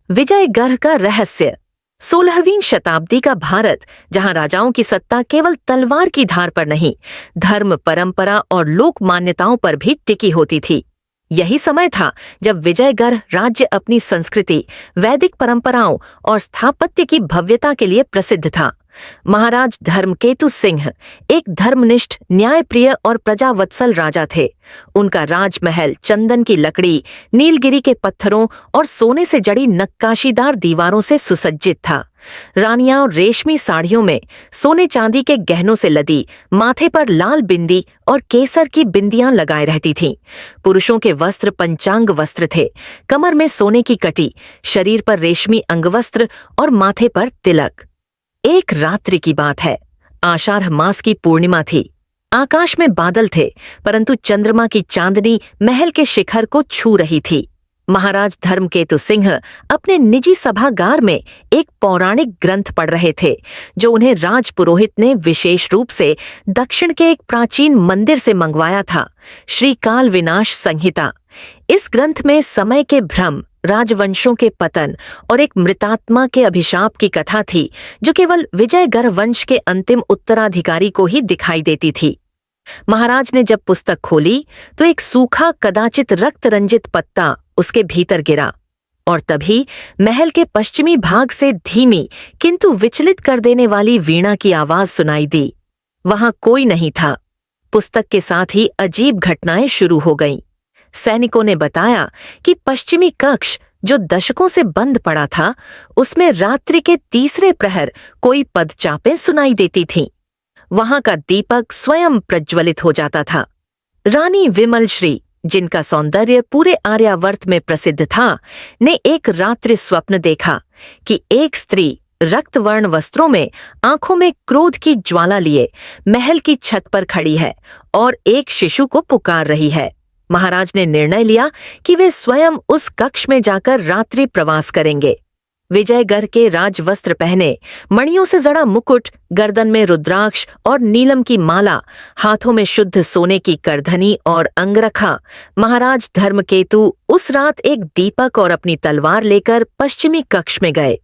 विजयगढ़ का रहस्य। 16वीं शताब्दी का भारत, जहां राजाओं की सत्ता केवल तलवार की धार पर नहीं, धर्म, परंपरा और लोक मान्यताओं पर भी टिकी होती थी। यही समय था जब विजयगढ़ राज्य अपनी संस्कृति, वैदिक परंपराओं और स्थापत्य की भव्यता के लिए प्रसिद्ध था। महाराज धर्मकेतु सिंह एक धर्मनिष्ठ, न्यायप्रिय और प्रजावत्सल राजा थे। उनका राजमहल चंदन की लकड़ी, नीलगिरी के पत्थरों और सोने से जड़ी नक्काशीदार दीवारों से सुसज्जित था। रानियां रेशमी साड़ियों में, सोने चांदी के गहनों से लदी, माथे पर लाल बिंदी और केसर की बिंदियां लगाए रहती थीं। पुरुषों के वस्त्र पंचांग वस्त्र थे, कमर में सोने की कटी, शरीर पर रेशमी अंगवस्त्र और माथे पर तिलक। एक रात्रि की बात है। आषाढ़ मास की पूर्णिमा थी। आकाश में बादल थे, परंतु चंद्रमा की चांदनी महल के शिखर को छू रही थी। महाराज धर्मकेतु सिंह अपने निजी सभागार में एक पौराणिक ग्रंथ पढ़ रहे थे, जो उन्हें राजपुरोहित ने विशेष रूप से दक्षिण के एक प्राचीन मंदिर से मंगवाया था, श्री काल विनाश संहिता। इस ग्रंथ में समय के भ्रम, राजवंशों के पतन और एक मृतात्मा के अभिशाप की कथा थी, जो केवल विजयगढ़ वंश के अंतिम उत्तराधिकारी को ही दिखाई देती थी। महाराज ने जब पुस्तक खोली तो एक सूखा, कदाचित रक्त रंजित पत्ता उसके भीतर गिरा, और तभी महल के पश्चिमी भाग से धीमी किंतु विचलित कर देने वाली वीणा की आवाज सुनाई दी। वहां कोई नहीं था। पुस्तक के साथ ही अजीब घटनाएं शुरू हो गईं। सैनिकों ने बताया कि पश्चिमी कक्ष, जो दशकों से बंद पड़ा था, उसमें रात्रि के तीसरे प्रहर कोई पदचापें सुनाई देती थीं। वहां का दीपक स्वयं प्रज्वलित हो जाता था। रानी विमलश्री, जिनका सौंदर्य पूरे आर्यावर्त में प्रसिद्ध था, ने एक रात्रि स्वप्न देखा कि एक स्त्री रक्तवर्ण वस्त्रों में, आंखों में क्रोध की ज्वाला लिए महल की छत पर खड़ी है और एक शिशु को पुकार रही है। महाराज ने निर्णय लिया कि वे स्वयं उस कक्ष में जाकर रात्रि प्रवास करेंगे। विजयगढ़ के राजवस्त्र पहने, मणियों से जड़ा मुकुट, गर्दन में रुद्राक्ष और नीलम की माला, हाथों में शुद्ध सोने की करधनी और अंगरखा, महाराज धर्मकेतु उस रात एक दीपक और अपनी तलवार लेकर पश्चिमी कक्ष में गए।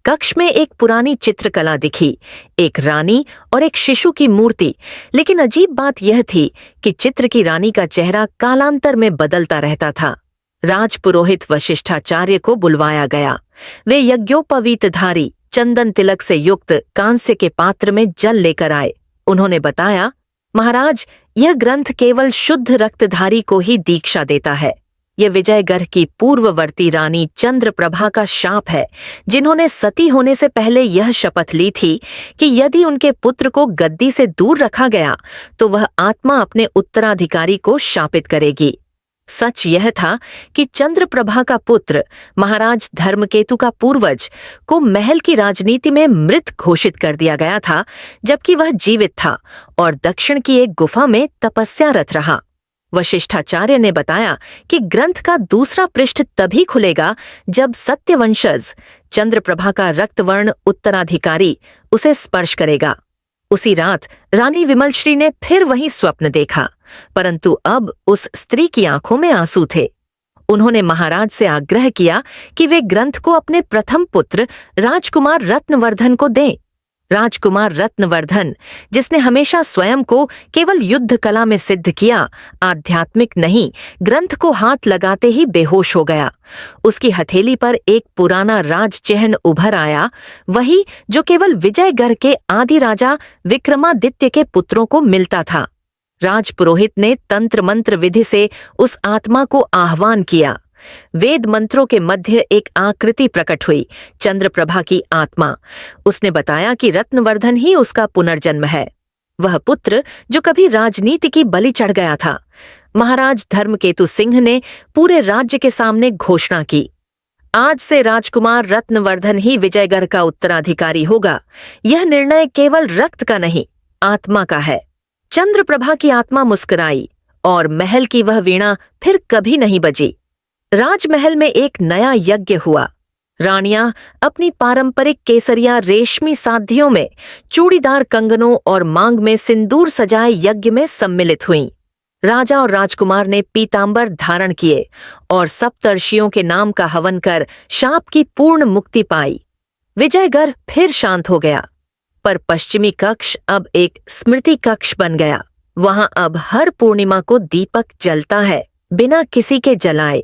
कक्ष में एक पुरानी चित्रकला दिखी, एक रानी और एक शिशु की मूर्ति। लेकिन अजीब बात यह थी कि चित्र की रानी का चेहरा कालांतर में बदलता रहता था। राजपुरोहित वशिष्ठाचार्य को बुलवाया गया। वे यज्ञोपवीतधारी, चंदन तिलक से युक्त कांस्य के पात्र में जल लेकर आए। उन्होंने बताया, महाराज, यह ग्रंथ केवल शुद्ध रक्तधारी को ही दीक्षा देता है। यह विजयगढ़ की पूर्ववर्ती रानी चंद्रप्रभा का शाप है, जिन्होंने सती होने से पहले यह शपथ ली थी कि यदि उनके पुत्र को गद्दी से दूर रखा गया तो वह आत्मा अपने उत्तराधिकारी को शापित करेगी। सच यह था कि चंद्रप्रभा का पुत्र, महाराज धर्मकेतु का पूर्वज, को महल की राजनीति में मृत घोषित कर दिया गया था, जबकि वह जीवित था और दक्षिण की एक गुफा में तपस्यारत रहा। वशिष्ठाचार्य ने बताया कि ग्रंथ का दूसरा पृष्ठ तभी खुलेगा जब सत्यवंशज, चंद्रप्रभा का रक्तवर्ण उत्तराधिकारी, उसे स्पर्श करेगा। उसी रात रानी विमलश्री ने फिर वही स्वप्न देखा, परंतु अब उस स्त्री की आंखों में आंसू थे। उन्होंने महाराज से आग्रह किया कि वे ग्रंथ को अपने प्रथम पुत्र राजकुमार रत्नवर्धन को दें। राजकुमार रत्नवर्धन, जिसने हमेशा स्वयं को केवल युद्ध कला में सिद्ध किया, आध्यात्मिक नहीं, ग्रंथ को हाथ लगाते ही बेहोश हो गया। उसकी हथेली पर एक पुराना राज चिन्ह उभर आया, वही जो केवल विजयगढ़ के आदि राजा विक्रमादित्य के पुत्रों को मिलता था। राजपुरोहित ने तंत्र मंत्र विधि से उस आत्मा को आह्वान किया। वेद मंत्रों के मध्य एक आकृति प्रकट हुई, चंद्रप्रभा की आत्मा। उसने बताया कि रत्नवर्धन ही उसका पुनर्जन्म है, वह पुत्र जो कभी राजनीति की बलि चढ़ गया था। महाराज धर्मकेतु सिंह ने पूरे राज्य के सामने घोषणा की, आज से राजकुमार रत्नवर्धन ही विजयगढ़ का उत्तराधिकारी होगा। यह निर्णय केवल रक्त का नहीं, आत्मा का है। चंद्रप्रभा की आत्मा मुस्कुराई और महल की वह वीणा फिर कभी नहीं बजी। राजमहल में एक नया यज्ञ हुआ। रानियां अपनी पारंपरिक केसरिया रेशमी साधियों में, चूड़ीदार कंगनों और मांग में सिंदूर सजाए यज्ञ में सम्मिलित हुईं। राजा और राजकुमार ने पीतांबर धारण किए और सप्तर्षियों के नाम का हवन कर शाप की पूर्ण मुक्ति पाई। विजयगढ़ फिर शांत हो गया, पर पश्चिमी कक्ष अब एक स्मृति कक्ष बन गया। वहां अब हर पूर्णिमा को दीपक जलता है, बिना किसी के जलाए।